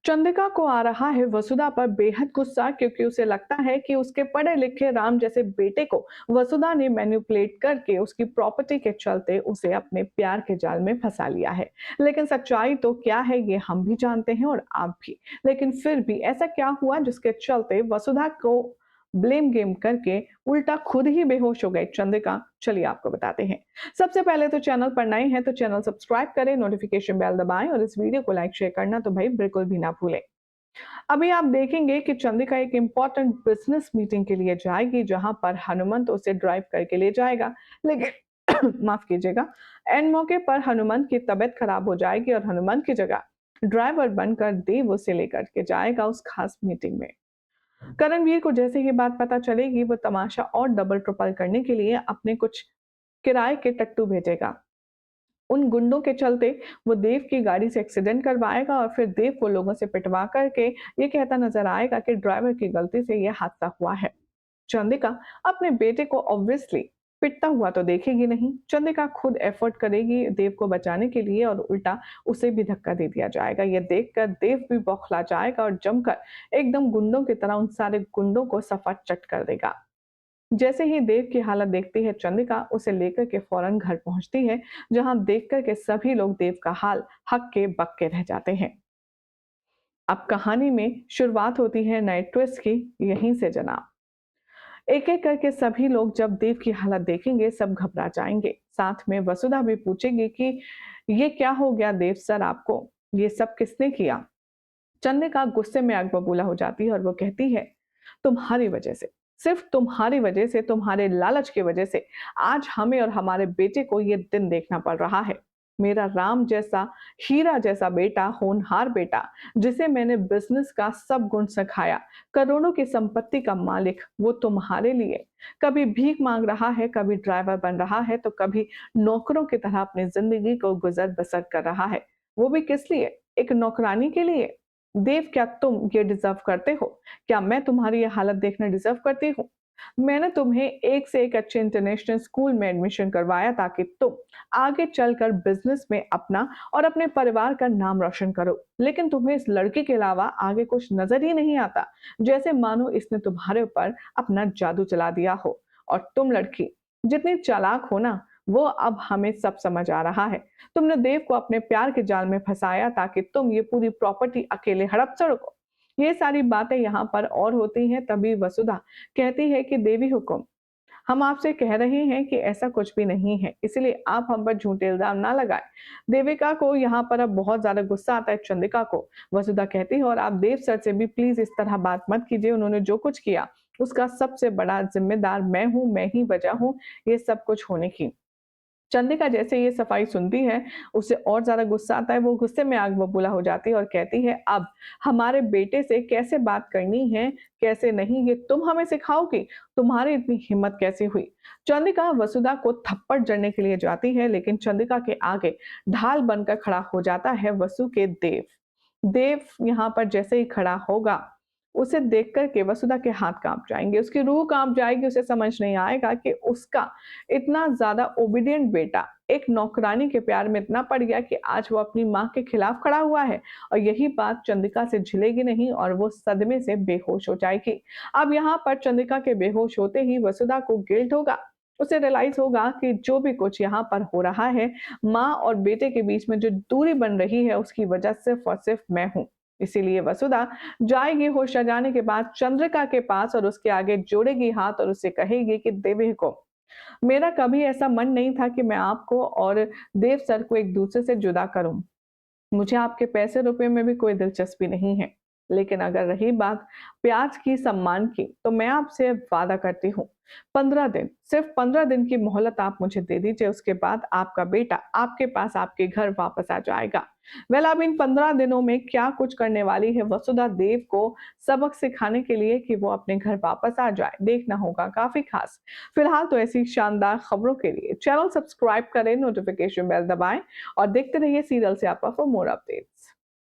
चंद्रिका को आ रहा है वसुधा पर बेहद गुस्सा, क्योंकि उसे लगता है कि उसके पढ़े लिखे राम जैसे बेटे को वसुधा ने मैनिपुलेट करके उसकी प्रॉपर्टी के चलते उसे अपने प्यार के जाल में फंसा लिया है। लेकिन सच्चाई तो क्या है ये हम भी जानते हैं और आप भी। लेकिन फिर भी ऐसा क्या हुआ जिसके चलते वसुधा को ब्लेम गेम करके उल्टा खुद ही बेहोश हो गए चंद्रिका? चलिए आपको बताते हैं। सबसे पहले तो चैनल पर नए हैं तो चैनल सब्सक्राइब करें, नोटिफिकेशन बेल दबाएं और इस वीडियो को लाइक शेयर करना तो भाई बिल्कुल भी ना भूलें। अभी आप देखेंगे कि चंद्रिका एक इंपॉर्टेंट बिजनेस मीटिंग के लिए जाएगी, जहां पर हनुमंत उसे ड्राइव करके ले जाएगा। लेकिन माफ कीजिएगा, एंड मौके पर हनुमंत की तबीयत खराब हो जाएगी और हनुमंत की जगह ड्राइवर बनकर देव उसे लेकर के जाएगा उस खास मीटिंग में। करणवीर को जैसे ही बात पता चलेगी, वो तमाशा और डबल ट्रिपल करने के लिए अपने कुछ किराए के टट्टू भेजेगा। उन गुंडों के चलते वो देव की गाड़ी से एक्सीडेंट करवाएगा और फिर देव को लोगों से पिटवा करके ये कहता नजर आएगा कि ड्राइवर की गलती से ये हादसा हुआ है। चंद्रिका अपने बेटे को ऑब्वियसली पिटता हुआ तो देखेगी नहीं। चंद्रिका खुद एफर्ट करेगी देव को बचाने के लिए और उल्टा उसे भी धक्का दे दिया जाएगा। यह देखकर देव भी बौखला जाएगा और जमकर एकदम गुंडों की तरह उन सारे गुंडों को सफाचट कर देगा। जैसे ही देव की हालत देखती है चंद्रिका, उसे लेकर के फौरन घर पहुंचती है, जहां देखकर के सभी लोग देव का हाल हक्के बक्के रह जाते हैं। अब कहानी में शुरुआत होती है नए ट्विस्ट की, यहीं से जनाब। एक एक करके सभी लोग जब देव की हालत देखेंगे सब घबरा जाएंगे। साथ में वसुधा भी पूछेगी कि ये क्या हो गया देव सर, आपको ये सब किसने किया? चंद्रिका गुस्से में आग बबूला हो जाती है और वो कहती है, तुम्हारी वजह से, सिर्फ तुम्हारी वजह से, तुम्हारे लालच की वजह से आज हमें और हमारे बेटे को ये दिन देखना पड़ रहा है। मेरा राम जैसा, हीरा जैसा बेटा, होनहार बेटा, जिसे मैंने बिजनेस का सब गुण सिखाया, करोड़ों की संपत्ति का मालिक, वो तुम्हारे लिए कभी भीख मांग रहा है, कभी ड्राइवर बन रहा है, तो कभी नौकरों की तरह अपनी जिंदगी को गुजर बसर कर रहा है। वो भी किस लिए? एक नौकरानी के लिए। देव, क्या तुम ये डिजर्व करते हो? क्या मैं तुम्हारी ये हालत देखना डिजर्व करती हूँ? मैंने तुम्हें एक से एक अच्छे इंटरनेशनल स्कूल में एडमिशन करवाया ताकि तुम आगे चलकर बिजनेस में अपना और अपने परिवार का नाम रोशन करो। लेकिन तुम्हें इस लड़की के अलावा आगे कुछ नजर ही नहीं आता, जैसे मानो इसने तुम्हारे ऊपर अपना जादू चला दिया हो। और तुम लड़की जितनी चालाक हो ना, वो अब हमें सब समझ आ रहा है। तुमने देव को अपने प्यार के जाल में फंसाया ताकि तुम ये पूरी प्रॉपर्टी अकेले हड़प सको। ये सारी बातें यहाँ पर और होती हैं, तभी वसुधा कहती है कि देवी हुकुम, हम आपसे कह रहे हैं कि ऐसा कुछ भी नहीं है, इसलिए आप हम पर झूठे इल्जाम ना लगाएं। देविका को यहाँ पर अब बहुत ज्यादा गुस्सा आता है चंद्रिका को। वसुधा कहती है, और आप देव सर से भी प्लीज इस तरह बात मत कीजिए, उन्होंने जो कुछ किया उसका सबसे बड़ा जिम्मेदार मैं हूँ, मैं ही वजह हूँ ये सब कुछ होने की। चंद्रिका जैसे ये सफाई सुनती है, उसे और ज्यादा गुस्सा आता है। वो गुस्से में आग बबूला हो जाती है और कहती है, अब हमारे बेटे से कैसे बात करनी है, कैसे नहीं, ये तुम हमें सिखाओगी? तुम्हारी इतनी हिम्मत कैसे हुई? चंद्रिका वसुधा को थप्पड़ जड़ने के लिए जाती है, लेकिन चंद्रिका के आगे ढाल बनकर खड़ा हो जाता है वसु के देव। देव यहाँ पर जैसे ही खड़ा होगा, उसे देख कर के वसुधा के हाथ कांप जाएंगे, उसकी रूह कांप जाएगी। उसे समझ नहीं आएगा कि उसका इतना ज्यादा ओबीडियंट बेटा एक नौकरानी के प्यार में इतना पड़ गया कि आज वो अपनी माँ के खिलाफ खड़ा हुआ है। और यही बात चंद्रिका से झिलेगी नहीं और वो सदमे से बेहोश हो जाएगी। अब यहाँ पर चंद्रिका के बेहोश होते ही वसुधा को गिल्ट होगा। उसे रियलाइज होगा कि जो भी कुछ यहाँ पर हो रहा है, माँ और बेटे के बीच में जो दूरी बन रही है, उसकी वजह सिर्फ और सिर्फ मैं हूँ। इसीलिए वसुधा जाएगी होश आ जाने के बाद चंद्रिका के पास और उसके आगे जोड़ेगी हाथ और उससे कहेगी कि देवी को, मेरा कभी ऐसा मन नहीं था कि मैं आपको और देव सर को एक दूसरे से जुदा करूं। मुझे आपके पैसे रुपए में भी कोई दिलचस्पी नहीं है। लेकिन अगर रही बात प्याज की, सम्मान की, तो मैं आपसे वादा करती हूँ, 15 दिन, सिर्फ 15 दिन की मोहलत आप मुझे दे दीजिए। उसके बाद आपका बेटा आपके पास, आपके घर वापस आ जाएगा। वेल, अब इन 15 दिनों में क्या कुछ करने वाली है वसुधा देव को सबक सिखाने के लिए कि वो अपने घर वापस आ जाए, देखना होगा काफी खास। फिलहाल तो ऐसी शानदार खबरों के लिए चैनल सब्सक्राइब करें, नोटिफिकेशन बेल दबाएं और देखते रहिए सीरियल से आपा फॉर मोर अपडेट्स।